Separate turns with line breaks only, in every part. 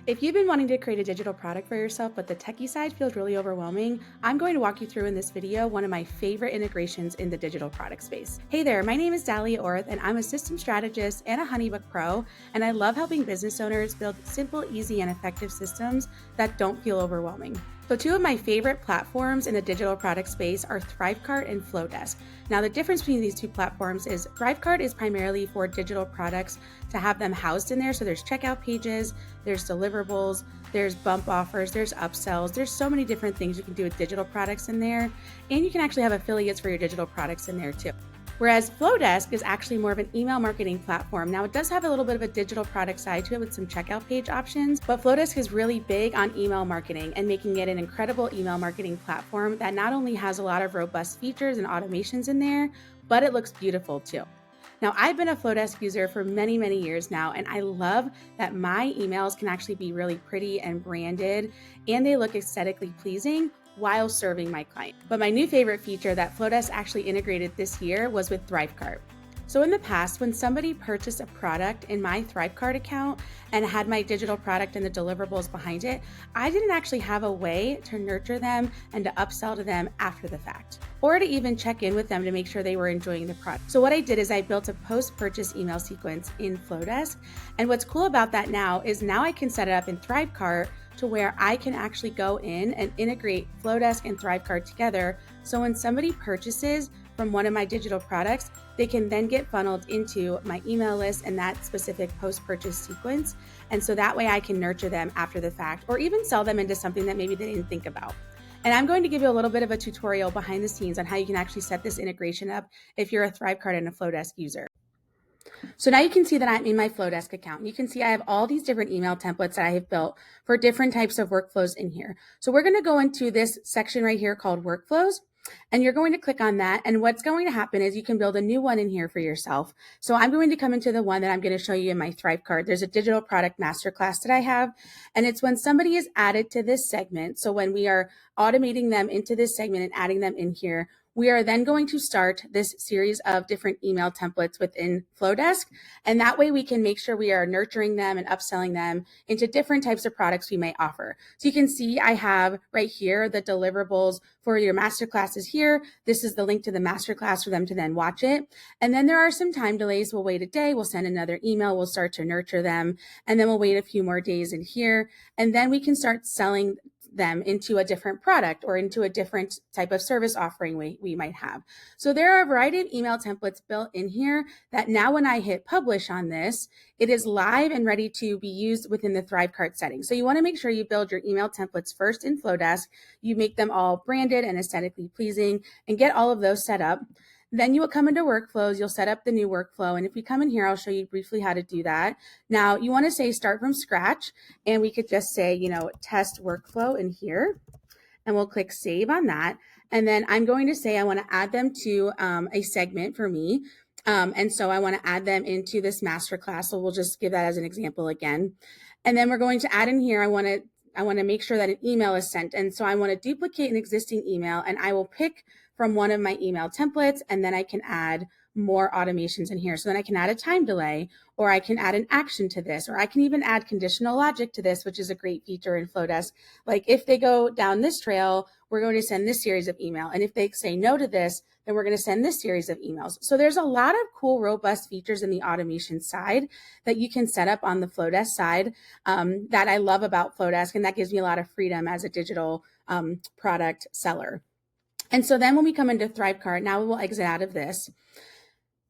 If you've been wanting to create a digital product for yourself, but the techie side feels really overwhelming, I'm going to walk you through in this video one of my favorite integrations in the digital product space. Hey there, my name is Dahlia, and I'm a system strategist and a Honeybook Pro, and I love helping business owners build simple, easy, and effective systems that don't feel overwhelming. So two of my favorite platforms in the digital product space are Thrivecart and Flodesk. Now the difference between these two platforms is Thrivecart is primarily for digital products to have them housed in there. So there's checkout pages, there's deliverables, there's bump offers, there's upsells. There's so many different things you can do with digital products in there. And you can actually have affiliates for your digital products in there too. Whereas Flodesk is actually more of an email marketing platform. Now, it does have a little bit of a digital product side to it with some checkout page options, but Flodesk is really big on email marketing and making it an incredible email marketing platform that not only has a lot of robust features and automations in there, but it looks beautiful too. Now, I've been a Flodesk user for many, many years now, and I love that my emails can actually be really pretty and branded, and they look aesthetically pleasing while serving my client. But my new favorite feature that Flodesk actually integrated this year was with Thrivecart. So in the past, when somebody purchased a product in my Thrivecart account and had my digital product and the deliverables behind it, I didn't actually have a way to nurture them and to upsell to them after the fact, or to even check in with them to make sure they were enjoying the product. So what I did is I built a post-purchase email sequence in Flodesk. And what's cool about that now is now I can set it up in Thrivecart to where I can actually go in and integrate Flodesk and Thrivecart together. So when somebody purchases from one of my digital products, they can then get funneled into my email list and that specific post-purchase sequence. And so that way I can nurture them after the fact, or even sell them into something that maybe they didn't think about. And I'm going to give you a little bit of a tutorial behind the scenes on how you can actually set this integration up if you're a Thrivecart and a Flodesk user. So now you can see that I'm in my Flodesk account. You can see I have all these different email templates that I have built for different types of workflows in here. So we're going to go into this section right here called workflows. And you're going to click on that. And what's going to happen is you can build a new one in here for yourself. So I'm going to come into the one that I'm going to show you in my Thrivecart. There's a digital product masterclass that I have. And it's when somebody is added to this segment. So when we are automating them into this segment and adding them in here, we are then going to start this series of different email templates within Flodesk. And that way we can make sure we are nurturing them and upselling them into different types of products we may offer. So you can see I have right here the deliverables for your masterclasses here. This is the link to the masterclass for them to then watch it. And then there are some time delays. We'll wait a day. We'll send another email. We'll start to nurture them. And then we'll wait a few more days in here. And then we can start selling them into a different product or into a different type of service offering we might have. So there are a variety of email templates built in here that now when I hit publish on this, it is live and ready to be used within the Thrivecart settings. So you want to make sure you build your email templates first in Flodesk. You make them all branded and aesthetically pleasing and get all of those set up. Then you will come into workflows, you'll set up the new workflow. And if we come in here, I'll show you briefly how to do that. Now you want to say start from scratch, and we could just say, test workflow in here, and we'll click save on that. And then I'm going to say I want to add them to a segment for me. And so I want to add them into this masterclass. So we'll just give that as an example again. And then we're going to add in here, I want to make sure that an email is sent. And so I want to duplicate an existing email, and I will pick from one of my email templates, and then I can add more automations in here. So then I can add a time delay, or I can add an action to this, or I can even add conditional logic to this, which is a great feature in Flodesk. Like if they go down this trail, we're going to send this series of email. And if they say no to this, then we're going to send this series of emails. So there's a lot of cool, robust features in the automation side that you can set up on the Flodesk side that I love about Flodesk. And that gives me a lot of freedom as a digital product seller. And so then when we come into Thrivecart, now we will exit out of this.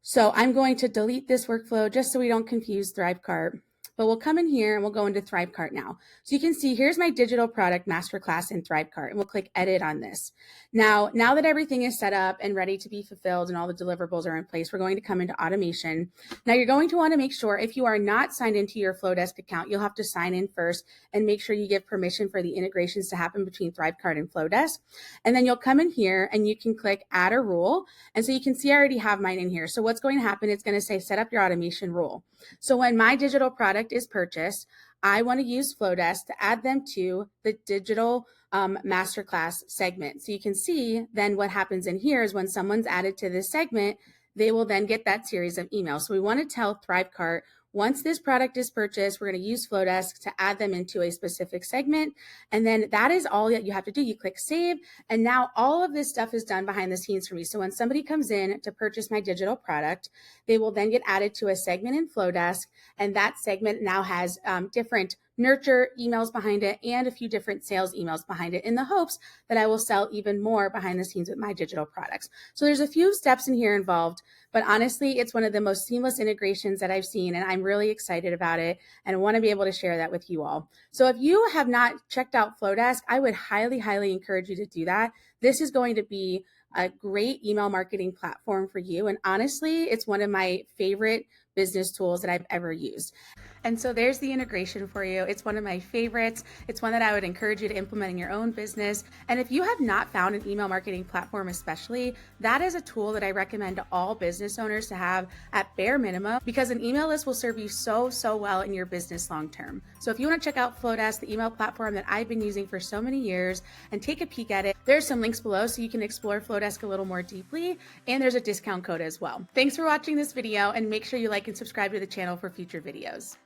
So I'm going to delete this workflow just so we don't confuse Thrivecart. But we'll come in here and we'll go into Thrivecart now. So you can see here's my digital product masterclass in Thrivecart, and we'll click edit on this. Now that everything is set up and ready to be fulfilled and all the deliverables are in place, we're going to come into automation. Now you're going to want to make sure if you are not signed into your Flodesk account, you'll have to sign in first and make sure you give permission for the integrations to happen between Thrivecart and Flodesk. And then you'll come in here and you can click add a rule. And so you can see I already have mine in here. So what's going to happen, it's going to say set up your automation rule. So when my digital product is purchased, I want to use Flodesk to add them to the digital masterclass segment. So you can see then what happens in here is when someone's added to this segment, they will then get that series of emails. So we want to tell Thrivecart Once this product is purchased, we're going to use Flodesk to add them into a specific segment. And then that is all that you have to do. You click save. And now all of this stuff is done behind the scenes for me. So when somebody comes in to purchase my digital product, they will then get added to a segment in Flodesk. And that segment now has different nurture emails behind it and a few different sales emails behind it in the hopes that I will sell even more behind the scenes with my digital products. So there's a few steps in here involved, but honestly, it's one of the most seamless integrations that I've seen, and I'm really excited about it and want to be able to share that with you all. So if you have not checked out Flodesk, I would highly, highly encourage you to do that. This is going to be a great email marketing platform for you. And honestly, it's one of my favorite business tools that I've ever used. And so there's the integration for you. It's one of my favorites. It's one that I would encourage you to implement in your own business. And if you have not found an email marketing platform especially, that is a tool that I recommend to all business owners to have at bare minimum, because an email list will serve you so well in your business long term. So if you want to check out Flodesk, the email platform that I've been using for so many years, and take a peek at it, there's some links below so you can explore Flodesk a little more deeply, and there's a discount code as well. Thanks for watching this video, and make sure you like and subscribe to the channel for future videos.